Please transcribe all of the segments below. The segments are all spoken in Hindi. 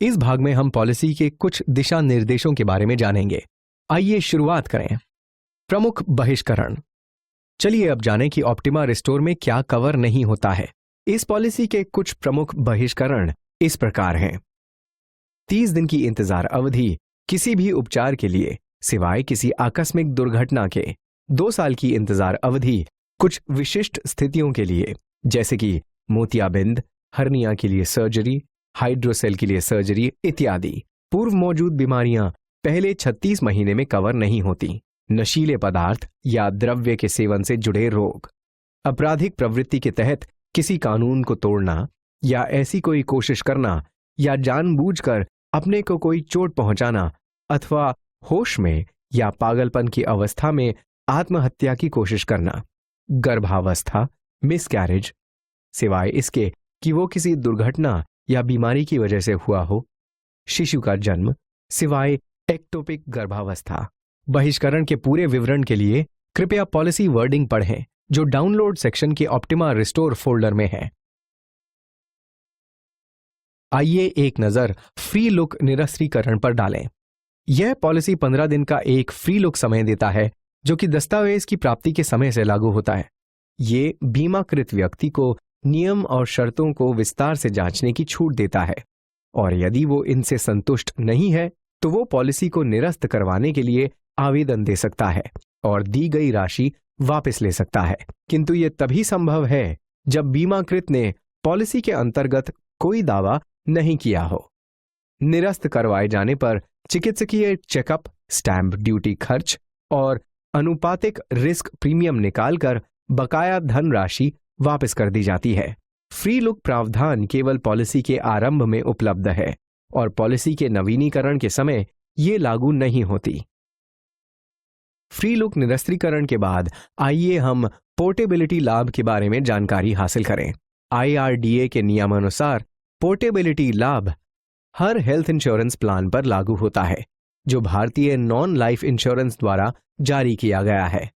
इस भाग में हम पॉलिसी के कुछ दिशा निर्देशों के बारे में जानेंगे। आइए शुरुआत करें। प्रमुख बहिष्करण। चलिए अब जानें कि ऑप्टिमा रिस्टोर में क्या कवर नहीं होता है। इस पॉलिसी के कुछ प्रमुख बहिष्करण इस प्रकार हैं। 30 दिन की इंतजार अवधि किसी भी उपचार के लिए सिवाय किसी आकस्मिक दुर्घटना के। 2 साल की इंतजार अवधि कुछ विशिष्ट स्थितियों के लिए, जैसे कि मोतियाबिंद, हर्निया के लिए सर्जरी, हाइड्रोसेल के लिए सर्जरी इत्यादि। पूर्व मौजूद बीमारियां पहले 36 महीने में कवर नहीं होती। नशीले पदार्थ या द्रव्य के सेवन से जुड़े रोग। आपराधिक प्रवृत्ति के तहत किसी कानून को तोड़ना या ऐसी कोई कोशिश करना या जानबूझकर अपने को कोई चोट पहुंचाना अथवा होश में या पागलपन की अवस्था में आत्महत्या की कोशिश करना। गर्भावस्था, मिसकैरेज, सिवाय इसके कि वो किसी दुर्घटना या बीमारी की वजह से हुआ हो। शिशु का जन्म, सिवाय एक्टोपिक गर्भावस्था। बहिष्करण के पूरे विवरण के लिए कृपया पॉलिसी वर्डिंग पढ़ें, जो डाउनलोड सेक्शन के ऑप्टिमा रिस्टोर फोल्डर में है। आइए एक नजर फ्री लुक निरस्त्रीकरण पर डालें। यह पॉलिसी 15 दिन का एक फ्री लुक समय देता है, जो कि दस्तावेज की प्राप्ति के समय से लागू होता है। ये बीमाकृत व्यक्ति को नियम और शर्तों को विस्तार से जांचने की छूट देता है, और यदि वो इनसे संतुष्ट नहीं है तो वो पॉलिसी को निरस्त करवाने के लिए आवेदन दे सकता है और दी गई राशि वापस ले सकता है। किंतु ये तभी संभव है जब बीमाकृत ने पॉलिसी के अंतर्गत कोई दावा नहीं किया हो। निरस्त करवाए जाने पर चिकित्सकीय चेकअप, स्टैंप ड्यूटी खर्च और अनुपातिक रिस्क प्रीमियम निकालकर बकाया धनराशि वापस कर दी जाती है। फ्री लुक प्रावधान केवल पॉलिसी के आरंभ में उपलब्ध है और पॉलिसी के नवीनीकरण के समय ये लागू नहीं होती। फ्री लुक निरस्त्रीकरण के बाद आइए हम पोर्टेबिलिटी लाभ के बारे में जानकारी हासिल करें। IRDA के नियमानुसार पोर्टेबिलिटी लाभ हर हेल्थ इंश्योरेंस प्लान पर लागू होता है, जो भारतीय नॉन लाइफ इंश्योरेंस द्वारा जारी किया गया है।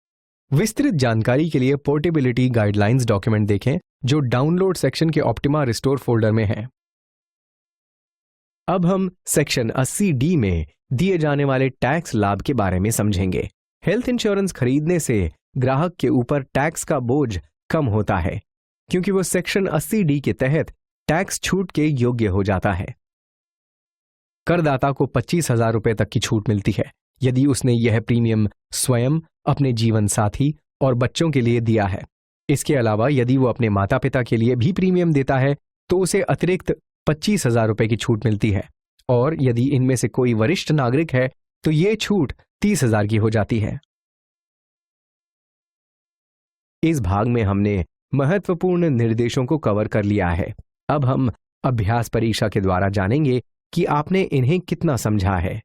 विस्तृत जानकारी के लिए पोर्टेबिलिटी गाइडलाइंस डॉक्यूमेंट देखें, जो डाउनलोड सेक्शन के ऑप्टिमा रिस्टोर फोल्डर में है। अब हम सेक्शन 80D में दिए जाने वाले टैक्स लाभ के बारे में समझेंगे। हेल्थ इंश्योरेंस खरीदने से ग्राहक के ऊपर टैक्स का बोझ कम होता है, क्योंकि वो सेक्शन 80D के तहत टैक्स छूट के योग्य हो जाता है। करदाता को 25,000 रुपए तक की छूट मिलती है यदि उसने यह प्रीमियम स्वयं, अपने जीवन साथी और बच्चों के लिए दिया है। इसके अलावा यदि वो अपने माता पिता के लिए भी प्रीमियम देता है तो उसे अतिरिक्त 25,000 रुपए की छूट मिलती है, और यदि इनमें से कोई वरिष्ठ नागरिक है तो ये छूट 30,000 की हो जाती है। इस भाग में हमने महत्वपूर्ण निर्देशों को कवर कर लिया है। अब हम अभ्यास परीक्षा के द्वारा जानेंगे कि आपने इन्हें कितना समझा है।